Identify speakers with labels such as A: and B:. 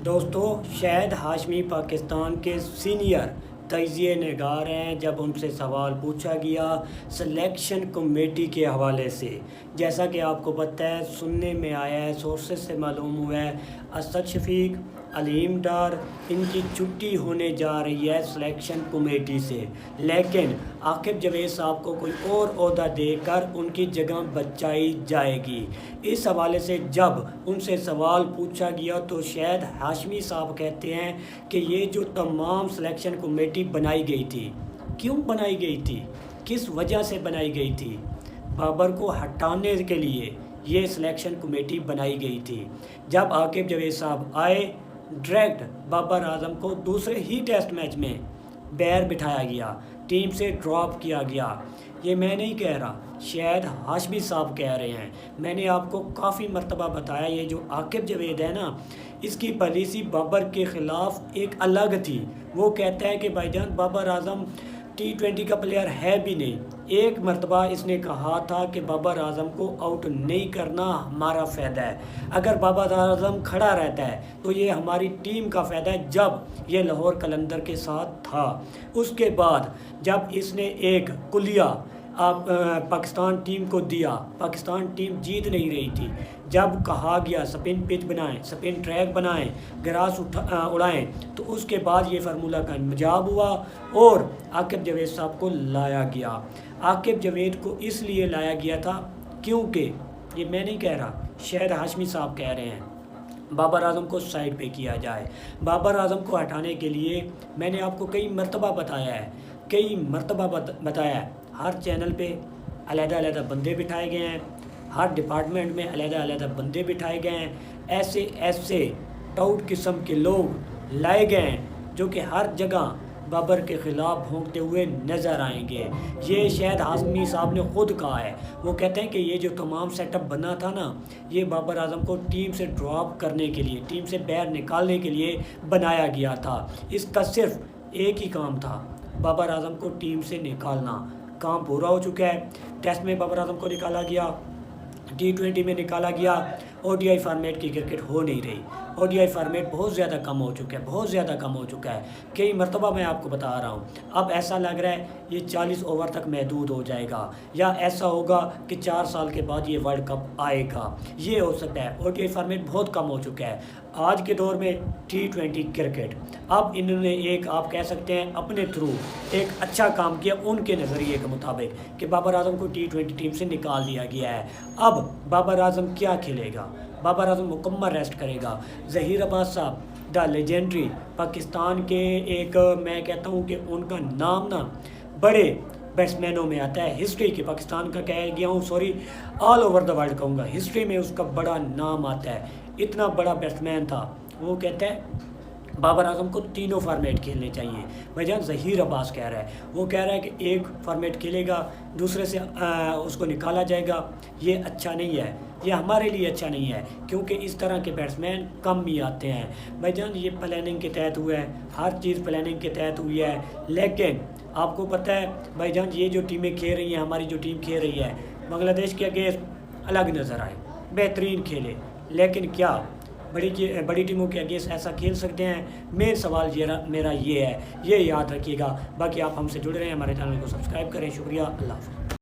A: دوستو، شاہد ہاشمی پاکستان کے سینئر تجزیہ نگار ہیں۔ جب ان سے سوال پوچھا گیا سلیکشن کمیٹی کے حوالے سے، جیسا کہ آپ کو پتہ ہے، سننے میں آیا ہے، سورسز سے معلوم ہوا ہے، اسد شفیق، علیم ڈار، ان کی چھٹی ہونے جا رہی ہے سلیکشن کمیٹی سے، لیکن عاقب جاوید صاحب کو کوئی اور عہدہ دے کر ان کی جگہ بچائی جائے گی۔ اس حوالے سے جب ان سے سوال پوچھا گیا تو شاہد ہاشمی صاحب کہتے ہیں کہ یہ جو تمام سلیکشن کمیٹی بنائی گئی تھی، کیوں بنائی گئی تھی، کس وجہ سے بنائی گئی تھی؟ بابر کو ہٹانے کے لیے یہ سلیکشن کمیٹی بنائی گئی تھی۔ جب عاقب جاوید صاحب آئے، ڈائریکٹ بابر اعظم کو دوسرے ہی ٹیسٹ میچ میں بیر بٹھایا گیا، ٹیم سے ڈراپ کیا گیا۔ یہ میں نہیں کہہ رہا، شاہد ہاشمی صاحب کہہ رہے ہیں۔ میں نے آپ کو کافی مرتبہ بتایا، یہ جو عاقب جاوید ہے نا، اس کی پالیسی بابر کے خلاف ایک الگ تھی۔ وہ کہتا ہے کہ بھائی جان بابر اعظم T20 کا پلیئر ہے بھی نہیں۔ ایک مرتبہ اس نے کہا تھا کہ بابر اعظم کو آؤٹ نہیں کرنا ہمارا فائدہ ہے، اگر بابر اعظم کھڑا رہتا ہے تو یہ ہماری ٹیم کا فائدہ ہے، جب یہ لاہور قلندر کے ساتھ تھا۔ اس کے بعد جب اس نے ایک کلیہ پاکستان ٹیم کو دیا، پاکستان ٹیم جیت نہیں رہی تھی، جب کہا گیا سپن پچ بنائیں، سپن ٹریک بنائیں، گراس اڑائیں، تو اس کے بعد یہ فارمولہ کا انجاب ہوا اور عاقب جاوید صاحب کو لایا گیا۔ عاقب جاوید کو اس لیے لایا گیا تھا کیونکہ، یہ میں نہیں کہہ رہا، شاہد ہاشمی صاحب کہہ رہے ہیں، بابر اعظم کو سائیڈ پہ کیا جائے۔ بابر اعظم کو ہٹانے کے لیے میں نے آپ کو کئی مرتبہ بتایا ہے، ہر چینل پہ علیحدہ علیحدہ بندے بٹھائے گئے ہیں، ہر ڈپارٹمنٹ میں علیحدہ علیحدہ بندے بٹھائے گئے ہیں، ایسے ٹاؤٹ قسم کے لوگ لائے گئے ہیں جو کہ ہر جگہ بابر کے خلاف بھونکتے ہوئے نظر آئیں گے۔ یہ شاہد ہاشمی صاحب نے خود کہا ہے، وہ کہتے ہیں کہ یہ جو تمام سیٹ اپ بنا تھا نا، یہ بابر اعظم کو ٹیم سے ڈراپ کرنے کے لیے، ٹیم سے باہر نکالنے کے لیے بنایا گیا تھا۔ اس کا صرف ایک ہی کام تھا، بابر اعظم کو ٹیم سے نکالنا۔ کام پورا ہو چکا ہے، ٹیسٹ میں بابر اعظم کو نکالا گیا، T20 میں نکالا گیا، ODI فارمیٹ کی کرکٹ ہو نہیں رہی، ODI فارمیٹ بہت زیادہ کم ہو چکا ہے، کئی مرتبہ میں آپ کو بتا رہا ہوں۔ اب ایسا لگ رہا ہے یہ 40 اوور تک محدود ہو جائے گا، یا ایسا ہوگا کہ 4 سال کے بعد یہ ورلڈ کپ آئے گا، یہ ہو سکتا ہے۔ ODI فارمیٹ بہت کم ہو چکا ہے آج کے دور میں، T20 کرکٹ۔ اب انہوں نے ایک، آپ کہہ سکتے ہیں، اپنے تھرو ایک اچھا کام کیا ان کے نظریے کے مطابق، کہ بابر اعظم کو T20 ٹیم سے نکال دیا گیا ہے۔ اب بابر اعظم کیا کھیلے گا؟ بابر اعظم مکمل ریسٹ کرے گا۔ ظہیر عباس صاحب، دا لیجنڈری، پاکستان کے ایک، میں کہتا ہوں کہ ان کا نام نا بڑے بیٹسمینوں میں آتا ہے، ہسٹری کے، پاکستان کا کہہ گیا ہوں، sorry, all over the world کہوں گا، ہسٹری میں اس کا بڑا نام آتا ہے، اتنا بڑا بیٹسمین تھا۔ وہ کہتا ہے بابر اعظم کو تینوں فارمیٹ کھیلنے چاہیے۔ بھائی جان ظہیر عباس کہہ رہا ہے، وہ کہہ رہا ہے کہ ایک فارمیٹ کھیلے گا، دوسرے سے اس کو نکالا جائے گا، یہ اچھا نہیں ہے، یہ ہمارے لیے اچھا نہیں ہے، کیونکہ اس طرح کے بیٹسمین کم ہی آتے ہیں۔ بھائی جان یہ پلاننگ کے تحت ہوا ہے، ہر چیز پلاننگ کے تحت ہوئی ہے، لیکن آپ کو پتہ ہے بھائی جان یہ جو ٹیمیں کھیل رہی ہیں، ہماری جو ٹیم کھیل رہی ہے، بنگلہ دیش کے اگینسٹ الگ نظر آئے، بہترین کھیلے، لیکن کیا بڑی ٹیموں کے اگینسٹ ایسا کھیل سکتے ہیں؟ مین سوال میرا یہ ہے، یہ یاد رکھیے گا۔ باقی آپ ہم سے جڑ رہے ہیں، ہمارے چینل کو سبسکرائب کریں۔ شکریہ، اللہ حافظ۔